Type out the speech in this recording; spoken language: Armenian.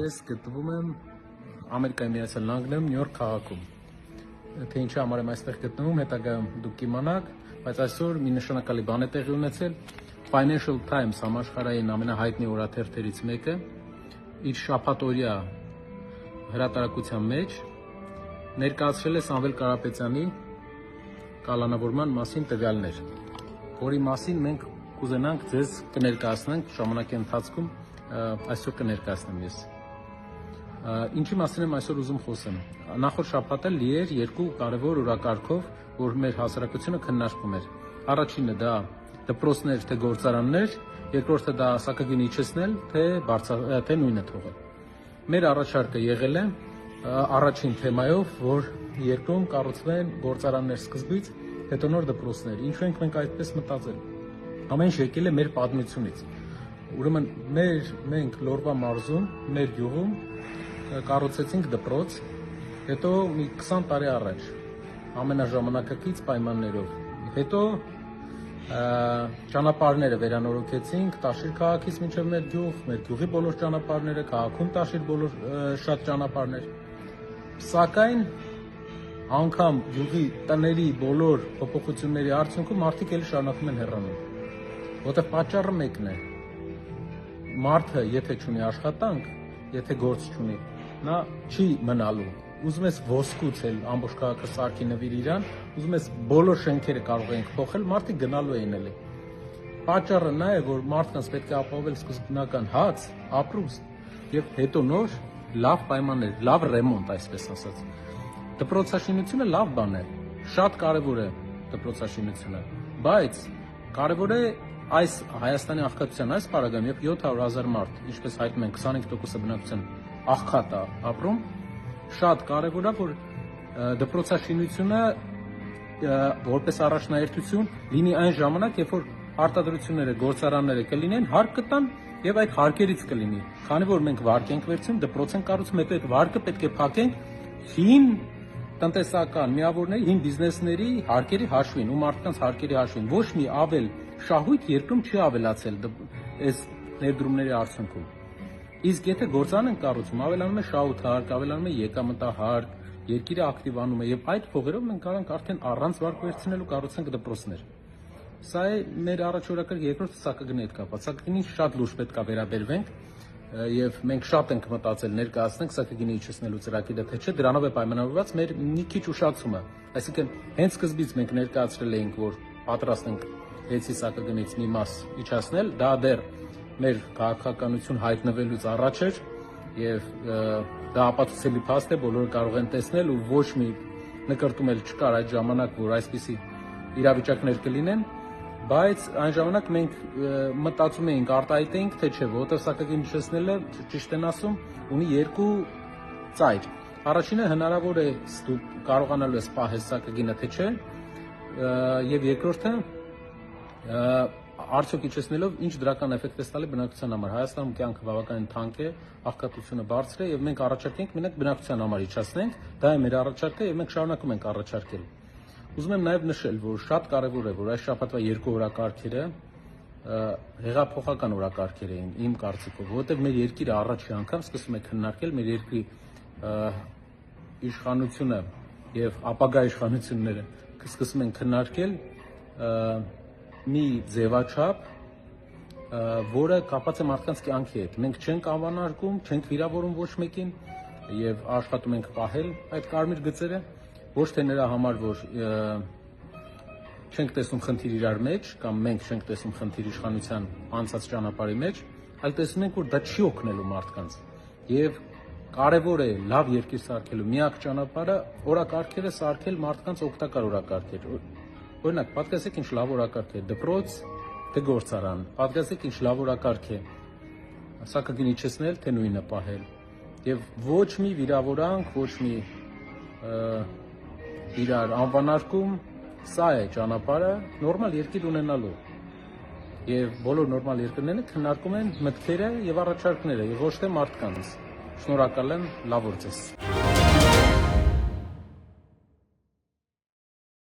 ես գտնվում եմ Ամերիկայի Միացյալ Նահանգներում Նյու Յորք քաղաքում։ Թե ինչի համար եմ այստեղ գտնվում, հետագայում դուք կիմանաք, բայց այսօր մի նշանակալի բան է տեղի ունեցել։ Financial Times համաշխարհային ամենահայտնի օրաթերթերից մեկը իր շաբաթօրյա հրատարակության մեջ ներկայացրել է Սամվել Կարապետյանի կալանավորման մասին տվյալներ, որի մասին մենք կուզենանք ձեզ կներկայացնենք ժամանակի ընթացքում, այսօր կներկայացնեմ ես։ Ինչի մասին եմ այսօր ուզում խոսեմ։ Նախորդ շաբաթը լի էր երկու կարևոր օրակարգով, որ մեր հասարակությունը քննարկում էր։ Առաջինը դա դպրոցներ թե գործարաններ, երկրորդը դա սակագին իջեցնել թե նույնը թողել։ Մեր առաջարկը եղել է առաջին թեմայով, որ երկրում կառուցվեն գործարաններ սկզբից, հետո նոր դպրոցներ։ Ինչու ենք մենք այդպես մտածել։ Ամեն ինչ եկել է մեր պատմությունից։ Ուրեմն մենք Լորվա մարզում, մեր գյուղում կառուցեցինք դպրոց, հետո մի 20 տարի առաջ ամենաժամանակակից պայմաններով։ Հետո ճանապարհները վերանորոգեցինք Տաշիր քաղաքից մինչև մեր գյուղի բոլոր ճանապարհները, քաղաքում Տաշիր շատ ճանապարհներ։ Սակայն անգամ գյուղի տների բոլոր փոփոխությունների արդյունքում մարդիկ էլի շարունակում են հեռանում։ Որտեղ պատճառը մեկն է։ Մարդը եթե չունի աշխատանք, եթե գործ չունի, նա չի մնալու։ Ուզում ես ոսկուց էլ ամբողջ քաղաքը սարքի նվիր իրան, ուզում ես բոլոր շենքերը կարող ենք փոխել, մարդիկ գնալու էին էլի։ Պատճառը նա է, որ մարդկանց պետք է ապահովել սկզբնական հաց, ապրուստ եւ հետո նոր լավ պայմաններ, լավ ռեմոնտ, այսպես ասած։ Դպրոցաշինությունը լավ բան է, շատ կարևոր է դպրոցաշինությունը, բայց կարևոր է այս Հայաստանի աղքատության այս պարագայում, երբ 700,000 մարդ, ինչպես հայտնում են 25% բնակչության աղքատ է ապրում, շատ կարևոր է, որ դպրոցաշինությունը որպես առաջնահերթություն լինի այն ժամանակ, երբ որ արտադրությունները, գործարանները կլինեն, հարկ կտան եւ այդ հարկերից կլինի։ Քանի որ մենք վարկ ենք վերցնում, դպրոց ենք կառուցում, հետո այդ վարկը պետք է փակենք հին տնտեսական միավորների, հին բիզնեսների հարկերի հաշվին, ու մարդկանց հարկերի հաշվին։ Ոչ մի ավել շահույթ երկրում չի ավելացել այս ներդրումների արդյունքում։ Իսկ եթե գործարան են կառուցում, ավելանում է շահութարկ, ավելանում է եկամտահարկ, երկիրը ակտիվանում է եւ այդ փողերով մենք կարող ենք արդեն առանց վարկ վերցնելու կառուցենք դպրոցներ։ Սա է մեր առաջօրակարգը, երկրորդը սակագնի հետ կապված։ Սակագնին շատ լուրջ պետք է վերաբերվենք եւ մենք շատ ենք մտածել ներկայացնենք սակագինի իջեցնելու ծրագիրը, թե չէ, դրանով է պայմանավորված մեր մի քիչ ուշացումը։ Այսինքն հենց սկզբից մենք ներկայացրել էինք, որ պատրաստ ենք 6-ի սակագնից մի մաս իջեցնել, դա դեռ մեր քաղաքականություն հայտնվելուց առաջ էր եւ դա ապացուցելի փաստ է, բոլորը կարող են տեսնել ու ոչ մի նկրտում էլ չկար այդ ժամանակ, որ այսպիսի իրավիճակներ կլինեն, բայց այն ժամանակ մենք մտածում էինք, արտահայտեինք, թե չէ, որովհետեւ սակագին իջեցնելը, ճիշտ են ասում, ունի երկու ծայր։ Առաջինը հնարավոր է դու կարողանալու ես պահել սակագինը, թե չէ, եւ երկրորդը արդյոք իջեցնելով ինչ դրական էֆեկտ է տալի բնակչության համար։ Հայաստանում կյանքը բավականին թանկ է, աղքատությունը բարձր է եւ մենք առաջարկենք մենակ բնակչության համար իջեցնենք, դա է մեր առաջարկը եւ մենք շարունակում ենք առաջարկել։ Ուզում եմ նաեւ նշել, որ շատ կարեւոր է, որ այս շաբաթվա երկու օրակարգերը հեղափոխական օրակարգեր էին իմ կարծիքով, որովհետեւ մեր երկիրը առաջի անգամ սկսում է քննարկել մեր երկրի իշխանությունը եւ ապագա իշխանությունները սկսում են քննարկել մի ձևաչափ, որը կապված է մարդկանց կյանքի հետ։ Մենք չենք անվանարկում, չենք վիրավորում ոչ մեկին եւ աշխատում ենք պահել այդ կարմիր գծերը, ոչ թե նրա համար, որ չենք տեսնում խնդիր իրար մեջ, կամ մենք չենք տեսնում խնդիր իշխանության անցած ճանապարհի մեջ, այլ տեսնում ենք, որ դա չի օգնելու մարդկանց։ Եվ կարևոր է լավ երկիր սարքելու միակ ճանապարհը օրակարգերը սարքել մարդկանց օգտակար օրակարգեր։ Օրինակ, պատկերացրեք ինչ լավ օրակարգ է դպրոց թե գործարան, պատկերացրեք ինչ լավ օրակարգ է սակագին իջեցնել թե նույնը պահել։ Եվ ոչ մի վիրավորանք, ոչ մի իրար անվանարկում, սա է ճանապարհը նորմալ երկիր ունենալու։ Եվ բոլոր նորմալ երկրները քննարկում են մտքերը եւ առաջարկները, եւ ոչ թե մարդկանց։ Շնորհակալ եմ, լավ օր ձեզ։